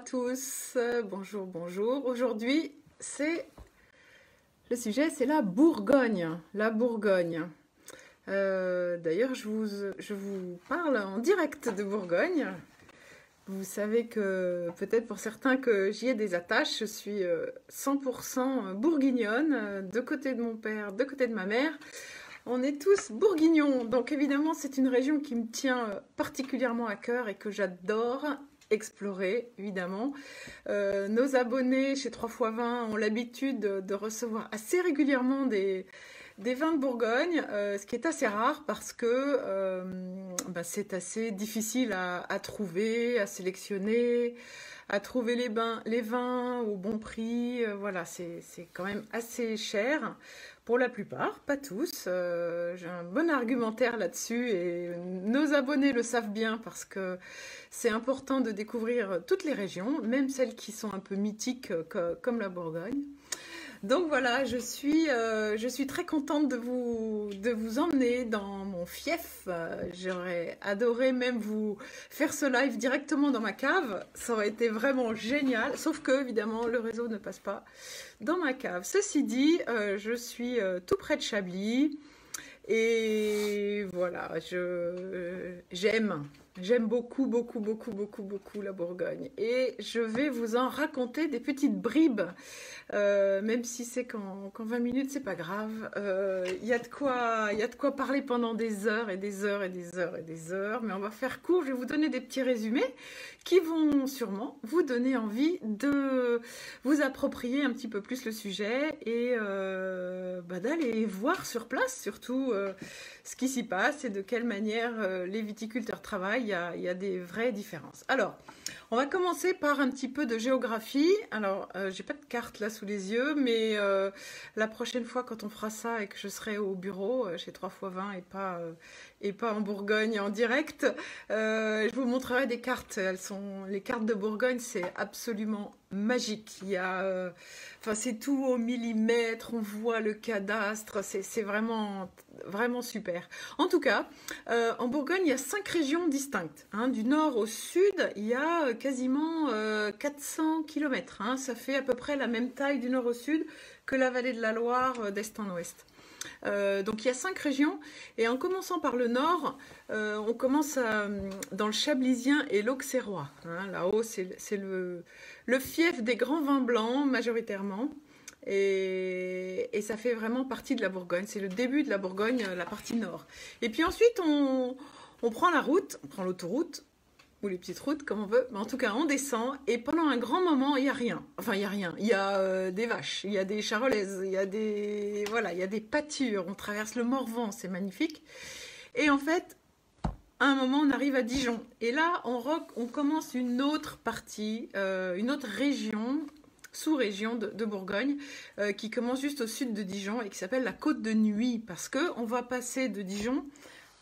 à tous, bonjour, bonjour. Aujourd'hui, le sujet, c'est la Bourgogne. La Bourgogne. D'ailleurs, je vous parle en direct de Bourgogne. Vous savez que, peut-être pour certains, que j'y ai des attaches. Je suis 100% bourguignonne, de côté de mon père, de côté de ma mère. On est tous bourguignons, donc évidemment c'est une région qui me tient particulièrement à cœur et que j'adore explorer, évidemment. Nos abonnés chez 3x20 ont l'habitude de recevoir assez régulièrement des vins de Bourgogne, ce qui est assez rare parce que c'est assez difficile à trouver, à sélectionner, à trouver les vins au bon prix. Voilà, c'est quand même assez cher. Pour la plupart, pas tous. J'ai un bon argumentaire là-dessus et nos abonnés le savent bien parce que c'est important de découvrir toutes les régions, même celles qui sont un peu mythiques comme la Bourgogne. Donc voilà, je suis très contente de vous emmener dans mon fief. J'aurais adoré même vous faire ce live directement dans ma cave. Ça aurait été vraiment génial, sauf que évidemment le réseau ne passe pas dans ma cave. Ceci dit, je suis tout près de Chablis et voilà, j'aime beaucoup, beaucoup, beaucoup, beaucoup, beaucoup la Bourgogne. Et je vais vous en raconter des petites bribes, même si c'est qu'en 20 minutes, c'est pas grave. Il y a de quoi parler pendant des heures et des heures et des heures et des heures. Mais on va faire court, je vais vous donner des petits résumés qui vont sûrement vous donner envie de vous approprier un petit peu plus le sujet et d'aller voir sur place, surtout ce qui s'y passe et de quelle manière les viticulteurs travaillent. Il y a des vraies différences. Alors, on va commencer par un petit peu de géographie. Alors, j'ai pas de carte là sous les yeux, mais la prochaine fois quand on fera ça et que je serai au bureau chez 3x20 et pas en Bourgogne en direct, je vous montrerai des cartes. Les cartes de Bourgogne, c'est absolument magique. C'est tout au millimètre, on voit le cadastre, c'est vraiment, vraiment super. En tout cas, en Bourgogne, il y a 5 régions distinctes. Du nord au sud, il y a quasiment 400 km. Ça fait à peu près la même taille du nord au sud que la vallée de la Loire d'est en ouest. Donc il y a 5 régions et en commençant par le nord, on commence dans le Chablisien et l'Auxerrois. Là-haut, c'est le fief des grands vins blancs majoritairement et ça fait vraiment partie de la Bourgogne. C'est le début de la Bourgogne, la partie nord. Et puis ensuite, on prend la route, on prend l'autoroute ou les petites routes comme on veut, mais en tout cas on descend et pendant un grand moment il y a rien. Enfin il y a rien, il y a des vaches, il y a des charolaises, il y a des pâtures, on traverse le Morvan, c'est magnifique. Et en fait, à un moment on arrive à Dijon et là on commence une autre partie, une autre région, sous-région de Bourgogne qui commence juste au sud de Dijon et qui s'appelle la Côte de Nuits parce que on va passer de Dijon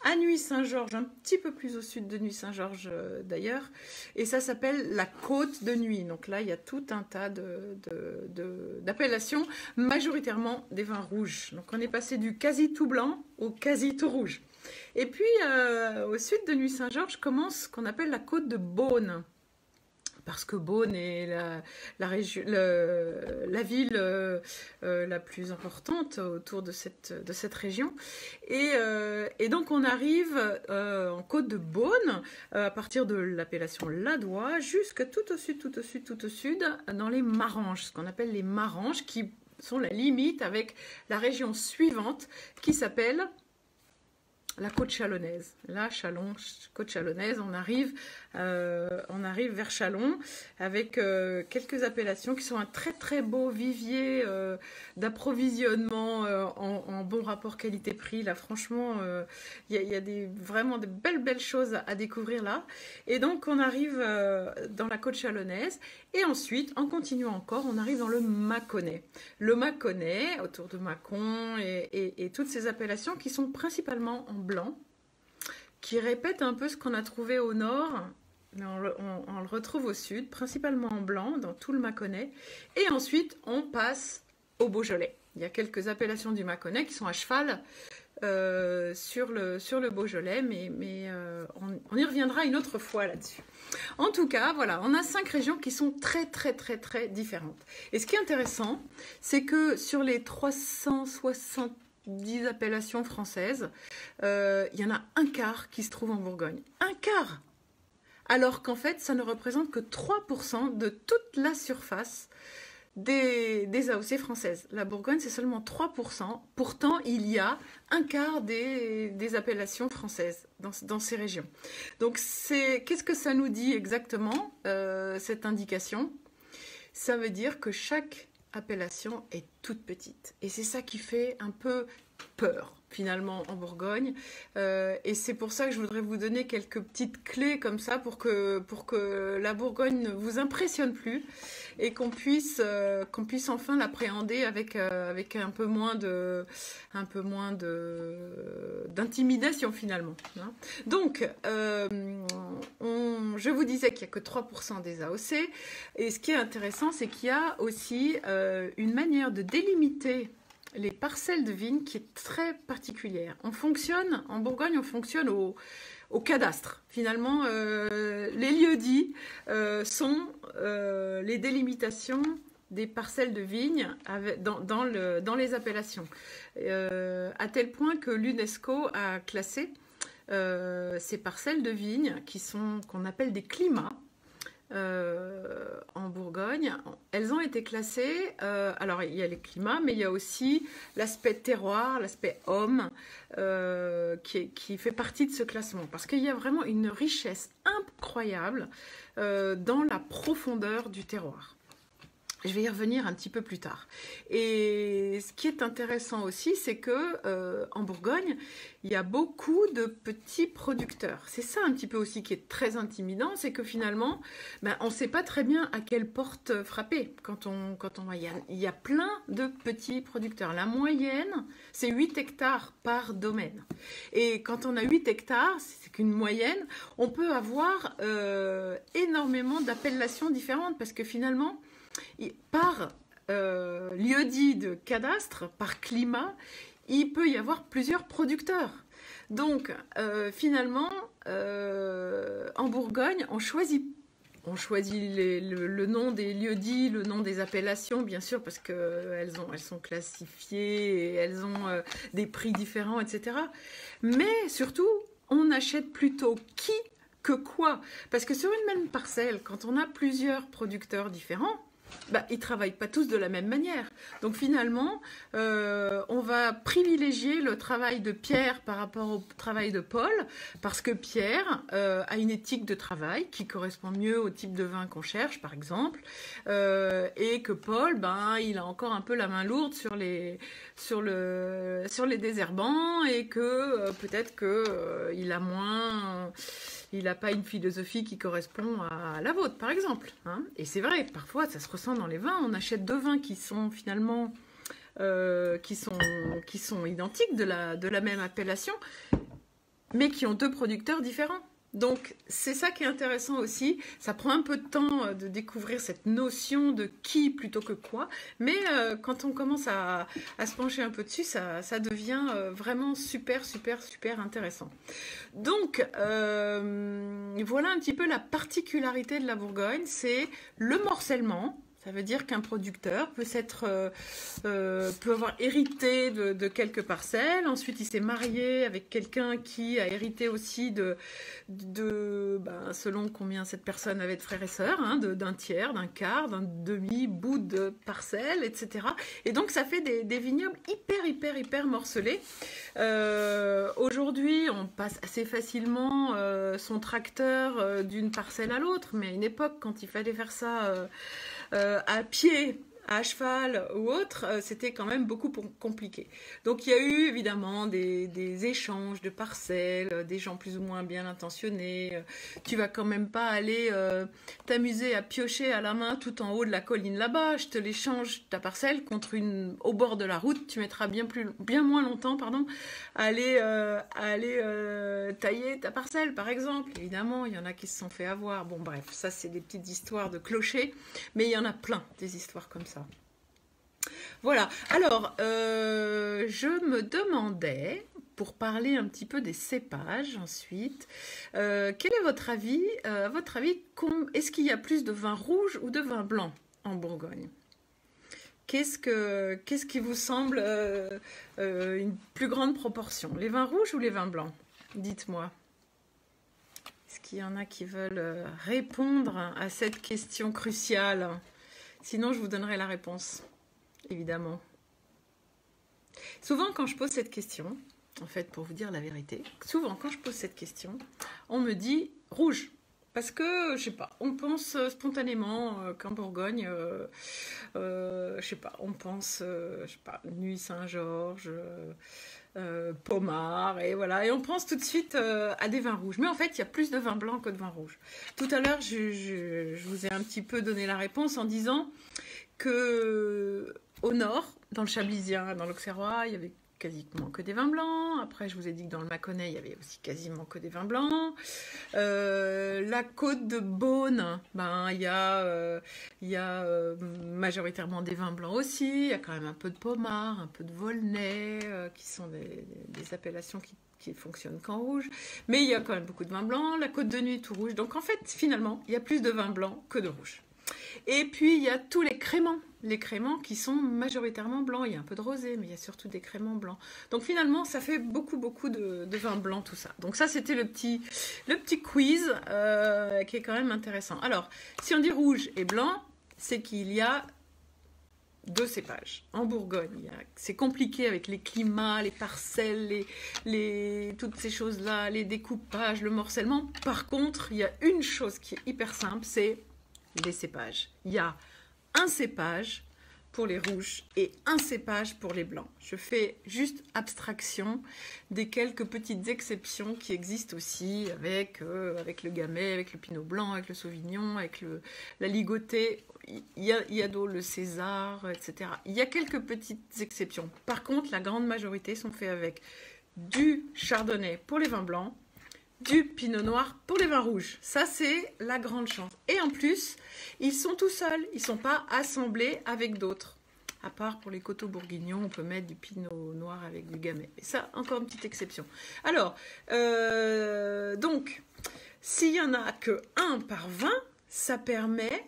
à Nuits-Saint-Georges, un petit peu plus au sud de Nuits-Saint-Georges d'ailleurs, et ça s'appelle la Côte de Nuits. Donc là, il y a tout un tas d'appellations, majoritairement des vins rouges. Donc on est passé du quasi tout blanc au quasi tout rouge. Et puis au sud de Nuits-Saint-Georges commence ce qu'on appelle la Côte de Beaune. Parce que Beaune est la ville la plus importante autour de cette région. Et donc on arrive en Côte de Beaune, à partir de l'appellation Ladois, jusque tout au sud, dans les Maranges, ce qu'on appelle les Maranges, qui sont la limite avec la région suivante, qui s'appelle la côte chalonnaise. Là, Chalon, côte chalonnaise, on arrive vers Chalon avec quelques appellations qui sont un très très beau vivier d'approvisionnement en bon rapport qualité-prix. Là, franchement, il y a vraiment de belles choses à découvrir là. Et donc, on arrive dans la côte chalonnaise et ensuite, en continuant encore, on arrive dans le Mâconnais. Le Mâconnais, autour de Mâcon et toutes ces appellations qui sont principalement en blanc, qui répètent un peu ce qu'on a trouvé au nord, mais on le retrouve au sud, principalement en blanc, dans tout le Mâconnais. Et ensuite, on passe au Beaujolais. Il y a quelques appellations du Mâconnais qui sont à cheval sur le Beaujolais, mais on y reviendra une autre fois là-dessus. En tout cas, voilà, on a 5 régions qui sont très, très, très, très différentes. Et ce qui est intéressant, c'est que sur les 370 appellations françaises, il y en a un quart qui se trouve en Bourgogne. Un quart! Alors qu'en fait, ça ne représente que 3% de toute la surface des AOC françaises. La Bourgogne, c'est seulement 3%. Pourtant, il y a un quart des appellations françaises dans ces régions. Donc, qu'est-ce que ça nous dit exactement, cette indication? Ça veut dire que chaque appellation est toute petite. Et c'est ça qui fait un peu peur, finalement, en Bourgogne. Et c'est pour ça que je voudrais vous donner quelques petites clés comme ça pour que la Bourgogne ne vous impressionne plus et qu'on puisse enfin l'appréhender avec un peu moins d'intimidation, finalement. Hein. Donc, je vous disais qu'il n'y a que 3% des AOC. Et ce qui est intéressant, c'est qu'il y a aussi une manière de délimiter les parcelles de vignes qui est très particulière. En Bourgogne, on fonctionne au cadastre. Finalement, les lieux-dits sont les délimitations des parcelles de vignes dans les appellations. À tel point que l'UNESCO a classé ces parcelles de vignes qu'on appelle des climats. En Bourgogne, elles ont été classées, alors il y a les climats, mais il y a aussi l'aspect terroir, l'aspect homme, qui fait partie de ce classement, parce qu'il y a vraiment une richesse incroyable dans la profondeur du terroir. Je vais y revenir un petit peu plus tard. Et ce qui est intéressant aussi, c'est que en Bourgogne, il y a beaucoup de petits producteurs. C'est ça un petit peu aussi qui est très intimidant, c'est que finalement, on ne sait pas très bien à quelle porte frapper quand on va. Il y a plein de petits producteurs. La moyenne, c'est 8 hectares par domaine. Et quand on a 8 hectares, c'est qu'une moyenne, on peut avoir énormément d'appellations différentes, parce que finalement, par lieu-dit de cadastre, par climat, il peut y avoir plusieurs producteurs. Donc, finalement, en Bourgogne, on choisit le nom des lieux-dits, le nom des appellations, bien sûr, parce qu'elles sont classifiées et elles ont des prix différents, etc. Mais surtout, on achète plutôt qui que quoi. Parce que sur une même parcelle, quand on a plusieurs producteurs différents, ils ne travaillent pas tous de la même manière. Donc finalement, on va privilégier le travail de Pierre par rapport au travail de Paul, parce que Pierre a une éthique de travail qui correspond mieux au type de vin qu'on cherche, par exemple, et que Paul, il a encore un peu la main lourde sur les désherbants, et que peut-être qu'il a moins... Il n'a pas une philosophie qui correspond à la vôtre, par exemple. Hein. Et c'est vrai, parfois, ça se ressent dans les vins. On achète 2 vins qui sont finalement qui sont identiques de la même appellation, mais qui ont 2 producteurs différents. Donc, c'est ça qui est intéressant aussi. Ça prend un peu de temps de découvrir cette notion de qui plutôt que quoi. Mais quand on commence à se pencher un peu dessus, ça devient vraiment super, super, super intéressant. Donc, voilà un petit peu la particularité de la Bourgogne. C'est le morcellement. Ça veut dire qu'un producteur peut avoir hérité de quelques parcelles. Ensuite, il s'est marié avec quelqu'un qui a hérité aussi selon combien cette personne avait de frères et sœurs, hein, d'un tiers, d'un quart, d'un demi-bout de parcelle, etc. Et donc, ça fait des vignobles hyper morcelés. Aujourd'hui, on passe assez facilement son tracteur d'une parcelle à l'autre, mais à une époque, quand il fallait faire ça... à pied, à cheval ou autre, c'était quand même beaucoup compliqué. Donc il y a eu évidemment des échanges de parcelles, des gens plus ou moins bien intentionnés. Tu vas quand même pas aller t'amuser à piocher à la main tout en haut de la colline là-bas. Je te l'échange ta parcelle contre au bord de la route. Tu mettras bien moins longtemps, à aller tailler ta parcelle, par exemple. Évidemment, il y en a qui se sont fait avoir. Bon, bref, ça c'est des petites histoires de clochers, mais il y en a plein des histoires comme ça. Voilà, alors je me demandais, pour parler un petit peu des cépages ensuite. Quel est votre avis? À votre avis, est-ce qu'il y a plus de vin rouge ou de vin blanc en Bourgogne? Qu'est-ce qui vous semble une plus grande proportion? Les vins rouges ou les vins blancs? Dites-moi. Est-ce qu'il y en a qui veulent répondre à cette question cruciale? Sinon, je vous donnerai la réponse, évidemment. Souvent, quand je pose cette question, en fait, pour vous dire la vérité, souvent, quand je pose cette question, on me dit rouge. Parce que, je sais pas, on pense spontanément qu'en Bourgogne, je sais pas, on pense, je sais pas, Nuit Saint-Georges, Pommard, et voilà, et on pense tout de suite à des vins rouges. Mais en fait, il y a plus de vins blancs que de vins rouges. Tout à l'heure, je vous ai un petit peu donné la réponse en disant que au nord, dans le Chablisien, dans l'Auxerrois, il y avait quasiment que des vins blancs. Après, je vous ai dit que dans le Mâconnais, il y avait aussi quasiment que des vins blancs. La côte de Beaune, ben, il y a majoritairement des vins blancs aussi. Il y a quand même un peu de Pommard, un peu de Volnay, qui sont des appellations qui fonctionnent qu'en rouge. Mais il y a quand même beaucoup de vins blancs. La côte de Nuit, tout rouge. Donc, en fait, finalement, il y a plus de vins blancs que de rouge. Et puis, il y a tous les créments qui sont majoritairement blancs. Il y a un peu de rosé, mais il y a surtout des créments blancs. Donc, finalement, ça fait beaucoup de vin blanc, tout ça. Donc, ça, c'était le petit quiz qui est quand même intéressant. Alors, si on dit rouge et blanc, c'est qu'il y a 2 cépages. En Bourgogne, c'est compliqué avec les climats, les parcelles, toutes ces choses-là, les découpages, le morcellement. Par contre, il y a une chose qui est hyper simple, c'est les cépages. Il y a un cépage pour les rouges et un cépage pour les blancs. Je fais juste abstraction des quelques petites exceptions qui existent aussi avec le Gamay, avec le Pinot Blanc, avec le Sauvignon, avec la Ligotée. Il y a le César, etc. Il y a quelques petites exceptions. Par contre, la grande majorité sont faits avec du Chardonnay pour les vins blancs, du Pinot Noir pour les vins rouges. Ça, c'est la grande chance. Et en plus, ils sont tout seuls. Ils ne sont pas assemblés avec d'autres. À part pour les coteaux bourguignons, on peut mettre du Pinot Noir avec du Gamay. Et ça, encore une petite exception. Alors, donc, s'il n'y en a que 1 par vin, ça permet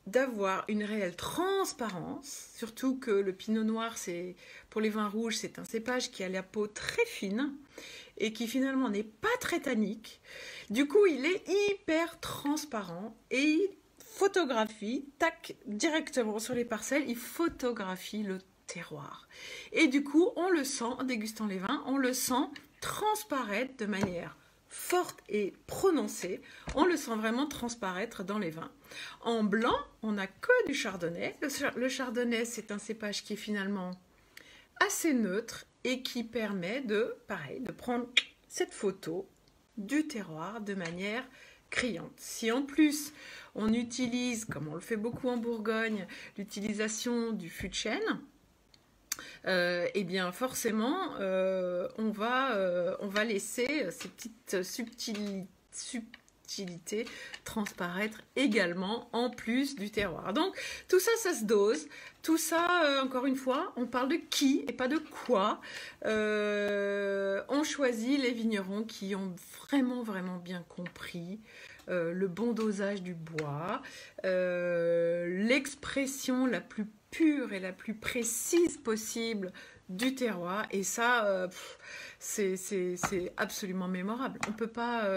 d'avoir une réelle transparence, surtout que le Pinot Noir, pour les vins rouges, c'est un cépage qui a la peau très fine et qui finalement n'est pas très tannique. Du coup, il est hyper transparent et il photographie, tac, directement sur les parcelles, il photographie le terroir. Et du coup, on le sent, en dégustant les vins, on le sent transparaître de manière forte et prononcée. On le sent vraiment transparaître dans les vins. En blanc, on n'a que du chardonnay. Le chardonnay, c'est un cépage qui est finalement assez neutre et qui permet de prendre cette photo du terroir de manière criante. Si en plus on utilise, comme on le fait beaucoup en Bourgogne, l'utilisation du fût de chêne, eh bien forcément on va laisser ces petites subtilités transparaître également en plus du terroir. Donc tout ça, ça se dose. Tout ça, encore une fois, on parle de qui et pas de quoi. On choisit les vignerons qui ont vraiment bien compris le bon dosage du bois, l'expression la plus pure et la plus précise possible du terroir, et ça c'est absolument mémorable. On peut pas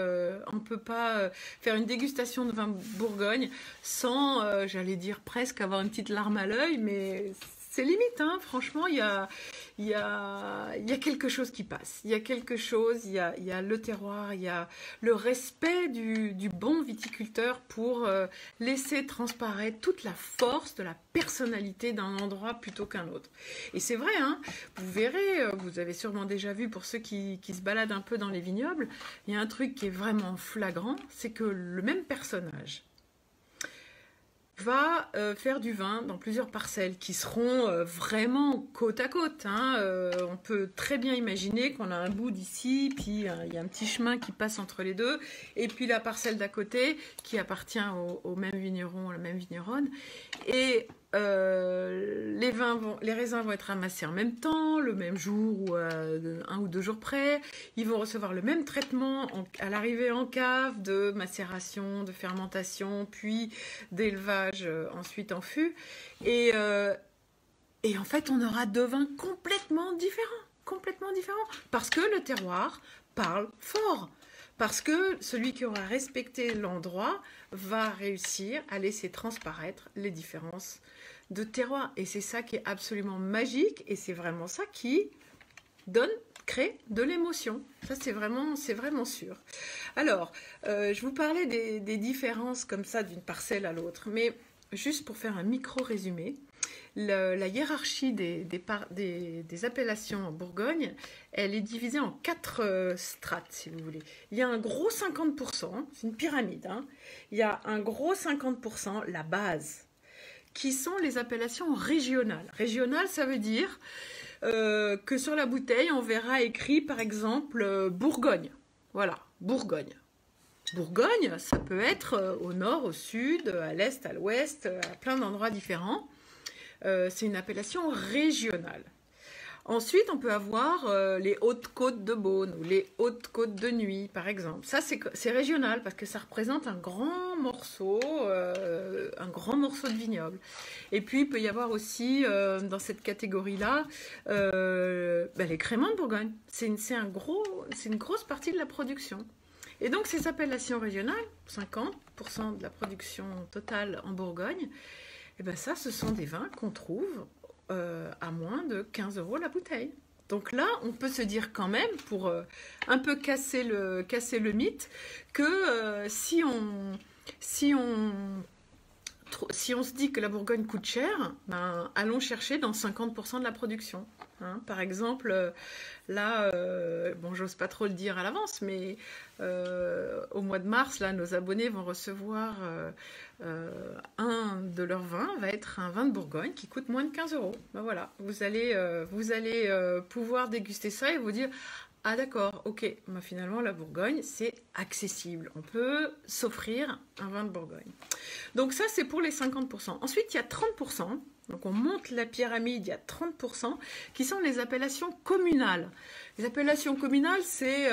faire une dégustation de vin Bourgogne sans j'allais dire presque avoir une petite larme à l'œil, mais c'est limite, hein. Franchement, il y a quelque chose qui passe. Il y a quelque chose, il y a le terroir, il y a le respect du bon viticulteur pour laisser transparaître toute la force de la personnalité d'un endroit plutôt qu'un autre. Et c'est vrai, hein, vous verrez, vous avez sûrement déjà vu pour ceux qui se baladent un peu dans les vignobles, il y a un truc qui est vraiment flagrant, c'est que le même personnage va faire du vin dans plusieurs parcelles qui seront vraiment côte à côte, hein. On peut très bien imaginer qu'on a un bout d'ici, puis il y a un petit chemin qui passe entre les deux, et puis la parcelle d'à côté qui appartient au même vigneron, à la même vigneronne. Et les raisins vont être amassés en même temps, le même jour ou un ou deux jours près. Ils vont recevoir le même traitement à l'arrivée en cave de macération, de fermentation, puis d'élevage ensuite en fût. Et en fait, on aura deux vins complètement différents, parce que le terroir parle fort. Parce que celui qui aura respecté l'endroit va réussir à laisser transparaître les différences de terroir. Et c'est ça qui est absolument magique et c'est vraiment ça qui crée de l'émotion. Ça, c'est vraiment sûr. Alors, je vous parlais des différences comme ça d'une parcelle à l'autre, mais juste pour faire un micro-résumé, la hiérarchie des appellations en Bourgogne, elle est divisée en 4 strates, si vous voulez. Il y a un gros 50%, c'est une pyramide, hein. Il y a un gros 50%, la base, qui sont les appellations régionales. Régionales, ça veut dire que sur la bouteille, on verra écrit, par exemple, Bourgogne. Voilà, Bourgogne. Bourgogne, ça peut être au nord, au sud, à l'est, à l'ouest, à plein d'endroits différents. C'est une appellation régionale. Ensuite, on peut avoir les Hautes-Côtes de Beaune ou les Hautes-Côtes de Nuits, par exemple. Ça, c'est régional parce que ça représente un grand morceau de vignoble. Et puis, il peut y avoir aussi, dans cette catégorie-là, les créments de Bourgogne. C'est une grosse partie de la production. Et donc, ces appellations régionales, 50% de la production totale en Bourgogne, et bien ça, ce sont des vins qu'on trouve à moins de 15 € la bouteille. Donc là, on peut se dire quand même, pour un peu casser le mythe, que si on se dit que la Bourgogne coûte cher, ben, allons chercher dans 50% de la production. Hein. Par exemple, là, bon, j'ose pas trop le dire à l'avance, mais au mois de mars, là, nos abonnés vont recevoir un de leurs vins, va être un vin de Bourgogne qui coûte moins de 15 €. Ben voilà, vous allez pouvoir déguster ça et vous dire « Ah d'accord, ok, ben finalement la Bourgogne, c'est accessible. On peut s'offrir un vin de Bourgogne. » Donc ça, c'est pour les 50%. Ensuite, il y a 30%. Donc on monte la pyramide, il y a 30% qui sont les appellations communales. Les appellations communales, c'est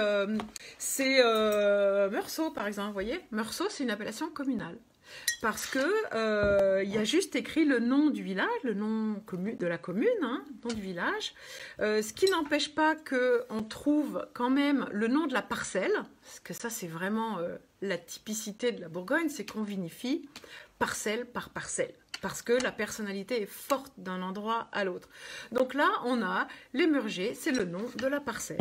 Meursault par exemple, vous voyez. Meursault, c'est une appellation communale. Parce que il y a juste écrit le nom du village, le nom de la commune, hein, nom du village, ce qui n'empêche pas qu'on trouve quand même le nom de la parcelle, parce que ça c'est vraiment la typicité de la Bourgogne, c'est qu'on vinifie parcelle par parcelle, parce que la personnalité est forte d'un endroit à l'autre. Donc là, on a l'émergé, c'est le nom de la parcelle.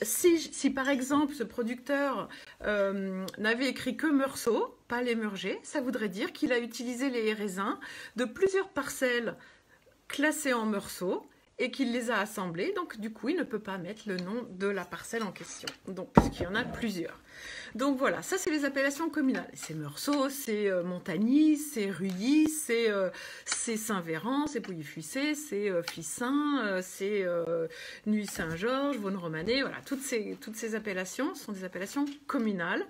Si par exemple, ce producteur n'avait écrit que Meursault, pas l'émergé, ça voudrait dire qu'il a utilisé les raisins de plusieurs parcelles classées en Meursault et qu'il les a assemblés. Donc du coup, il ne peut pas mettre le nom de la parcelle en question, donc, parce qu'il y en a plusieurs. Donc voilà, ça c'est les appellations communales. C'est Meursault, c'est Montagny, c'est Rully, c'est Saint-Véran, c'est Pouilly-Fuissé, c'est Fissin, c'est Nuits-Saint-Georges, Vaune-Romanée. Voilà, toutes ces appellations sont des appellations communales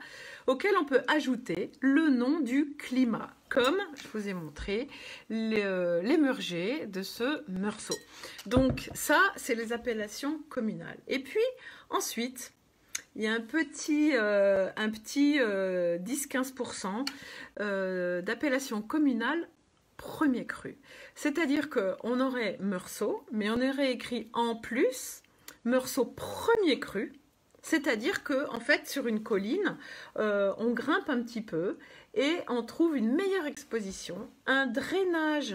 auxquelles on peut ajouter le nom du climat, comme je vous ai montré l'émergé de ce Meursault. Donc ça, c'est les appellations communales. Et puis ensuite, il y a un petit 10-15% d'appellations communales premier cru. C'est-à-dire qu'on aurait Meursault, mais on aurait écrit en plus Meursault premier cru. C'est-à-dire qu'en fait, sur une colline, on grimpe un petit peu et on trouve une meilleure exposition, un drainage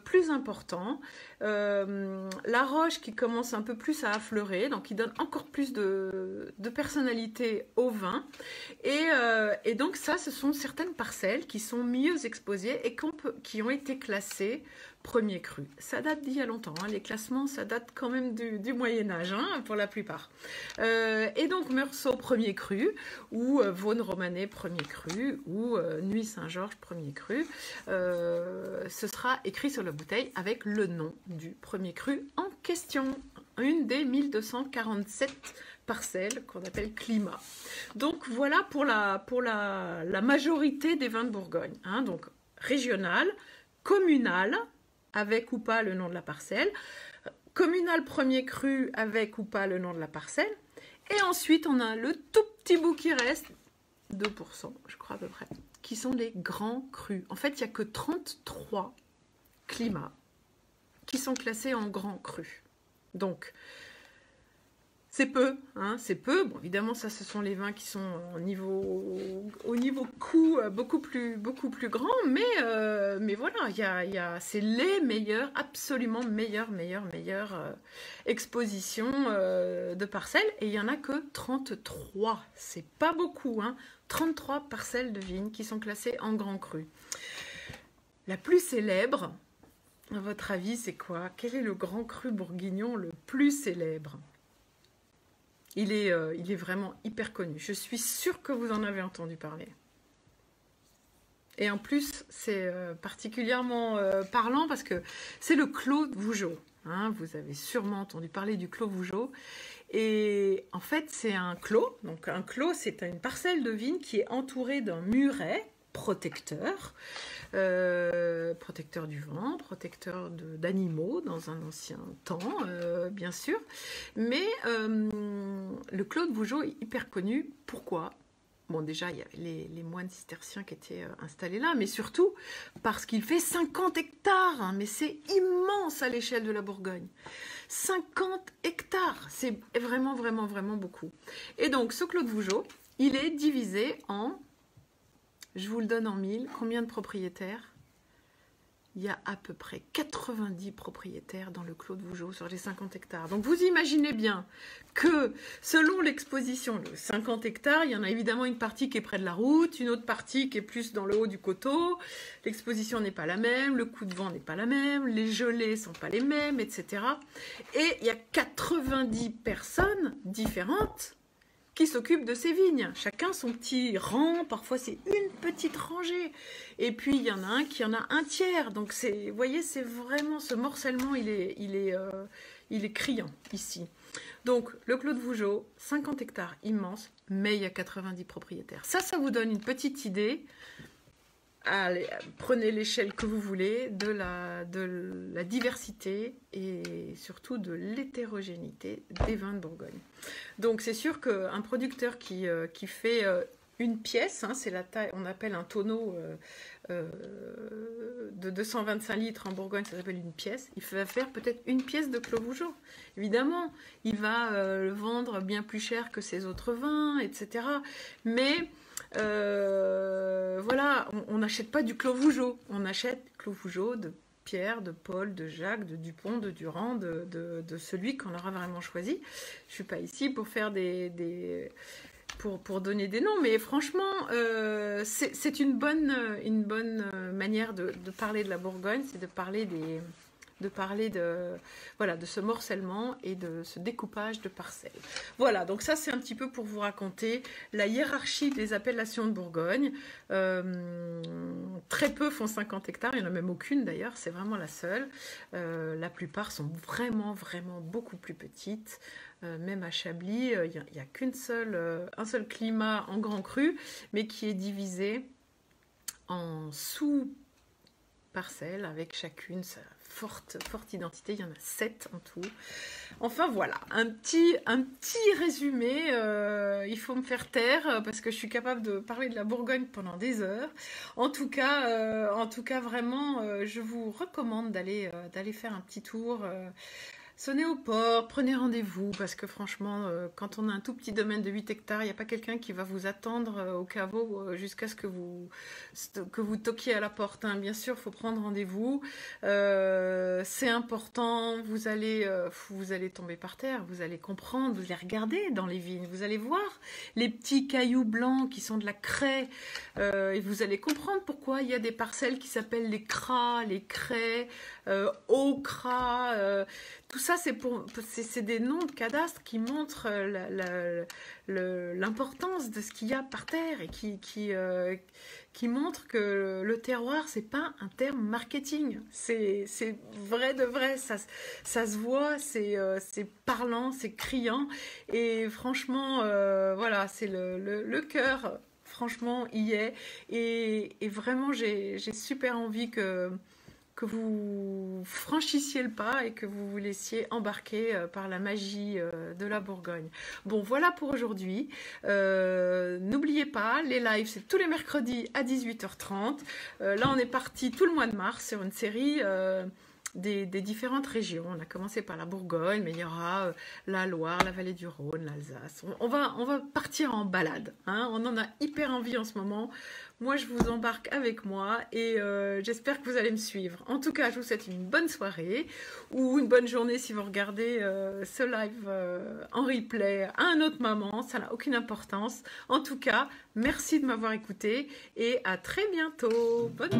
plus important, la roche qui commence un peu plus à affleurer, donc qui donne encore plus de personnalité au vin. Et donc ça, ce sont certaines parcelles qui sont mieux exposées et qui ont été classées premier cru. Ça date d'il y a longtemps, hein. Les classements, ça date quand même du Moyen-Âge, hein, pour la plupart. Et donc Meursault premier cru, ou Vaune-Romanée premier cru, ou Nuits-Saint-Georges premier cru, ce sera écrit sur la bouteille avec le nom du premier cru en question. Une des 1247 parcelles qu'on appelle climat. Donc voilà pour la majorité des vins de Bourgogne, hein, donc régional, communal, avec ou pas le nom de la parcelle, communal premier cru, avec ou pas le nom de la parcelle, et ensuite on a le tout petit bout qui reste, 2%, je crois à peu près, qui sont les grands crus. En fait, il n'y a que 33 climats qui sont classés en grands crus. Donc, c'est peu, hein, c'est peu. Bon, évidemment, ça, ce sont les vins qui sont au niveau coût beaucoup plus grand, mais voilà, c'est les meilleurs, absolument meilleures expositions de parcelles, et il n'y en a que 33. C'est pas beaucoup, hein. 33 parcelles de vignes qui sont classées en grand cru. La plus célèbre, à votre avis, c'est quoi? Quel est le grand cru bourguignon le plus célèbre? Il est vraiment hyper connu. Je suis sûre que vous en avez entendu parler. Et en plus, c'est particulièrement parlant parce que c'est le Clos Vougeot. Hein, vous avez sûrement entendu parler du Clos Vougeot. Et en fait, c'est un clos. Donc un clos, c'est une parcelle de vigne qui est entourée d'un muret protecteur. Protecteur du vent, protecteur d'animaux dans un ancien temps, bien sûr. Mais le Clos de Vougeot est hyper connu. Pourquoi? Bon, déjà, il y avait les moines cisterciens qui étaient installés là, mais surtout parce qu'il fait 50 hectares. Hein, mais c'est immense à l'échelle de la Bourgogne. 50 hectares, c'est vraiment beaucoup. Et donc, ce Clos de Vougeot, il est divisé en... Je vous le donne en 1000. Combien de propriétaires? Il y a à peu près 90 propriétaires dans le Clos de Vougeot sur les 50 hectares. Donc vous imaginez bien que selon l'exposition, le 50 hectares, il y en a évidemment une partie qui est près de la route, une autre partie qui est plus dans le haut du coteau. L'exposition n'est pas la même, le coup de vent n'est pas la même, les gelées ne sont pas les mêmes, etc. Et il y a 90 personnes différentes qui s'occupent de ces vignes. Chacun son petit rang, parfois c'est une petite rangée. Et puis il y en a un qui en a un tiers. Donc vous voyez, c'est vraiment ce morcellement, il est criant ici. Donc le Clos de Vougeot, 50 hectares immense, mais il y a 90 propriétaires. Ça vous donne une petite idée. Allez, prenez l'échelle que vous voulez de la diversité et surtout de l'hétérogénéité des vins de Bourgogne. Donc c'est sûr qu'un producteur qui fait une pièce, hein, c'est la taille, on appelle un tonneau de 225 litres en Bourgogne, ça s'appelle une pièce. Il va faire peut-être une pièce de Clos Vougeot. Évidemment, il va le vendre bien plus cher que ses autres vins, etc. Mais voilà, on n'achète pas du Clos Vougeot, on achète Clos Vougeot de Pierre, de Paul, de Jacques, de Dupont, de Durand, de celui qu'on aura vraiment choisi. Je ne suis pas ici pour faire pour donner des noms, mais franchement, c'est une bonne manière de parler de la Bourgogne, c'est de parler de ce morcellement et de ce découpage de parcelles. Voilà, donc ça c'est un petit peu pour vous raconter la hiérarchie des appellations de Bourgogne. Très peu font 50 hectares, il n'y en a même aucune d'ailleurs, c'est vraiment la seule. La plupart sont vraiment beaucoup plus petites. Même à Chablis, il n'y a un seul climat en grand cru, mais qui est divisé en sous-parcelles avec chacune sa forte identité. Il y en a 7 en tout. Enfin voilà, un petit résumé. Il faut me faire taire parce que je suis capable de parler de la Bourgogne pendant des heures. En tout cas vraiment, je vous recommande d'aller faire un petit tour. Sonnez aux portes, prenez rendez-vous, parce que franchement, quand on a un tout petit domaine de 8 hectares, il n'y a pas quelqu'un qui va vous attendre au caveau jusqu'à ce que vous toquiez à la porte. Hein. Bien sûr, il faut prendre rendez-vous. C'est important, vous allez tomber par terre, vous allez comprendre, vous allez regarder dans les vignes, vous allez voir les petits cailloux blancs qui sont de la craie, et vous allez comprendre pourquoi il y a des parcelles qui s'appellent les cras, les craies, Ocra, tout ça c'est des noms de cadastres qui montrent l'importance de ce qu'il y a par terre et qui montrent que le terroir c'est pas un terme marketing, c'est vrai de vrai, ça se voit, c'est parlant, c'est criant et franchement voilà, c'est le cœur franchement y est et vraiment j'ai super envie que que vous franchissiez le pas et que vous vous laissiez embarquer par la magie de la Bourgogne. Bon, voilà pour aujourd'hui. N'oubliez pas, les lives, c'est tous les mercredis à 18h30. Là, on est parti tout le mois de mars sur une série des différentes régions. On a commencé par la Bourgogne, mais il y aura la Loire, la vallée du Rhône, l'Alsace. On va partir en balade, hein. On en a hyper envie en ce moment. Moi, je vous embarque avec moi et j'espère que vous allez me suivre. En tout cas, je vous souhaite une bonne soirée ou une bonne journée si vous regardez ce live en replay à un autre moment. Ça n'a aucune importance. En tout cas, merci de m'avoir écouté et à très bientôt. Bonne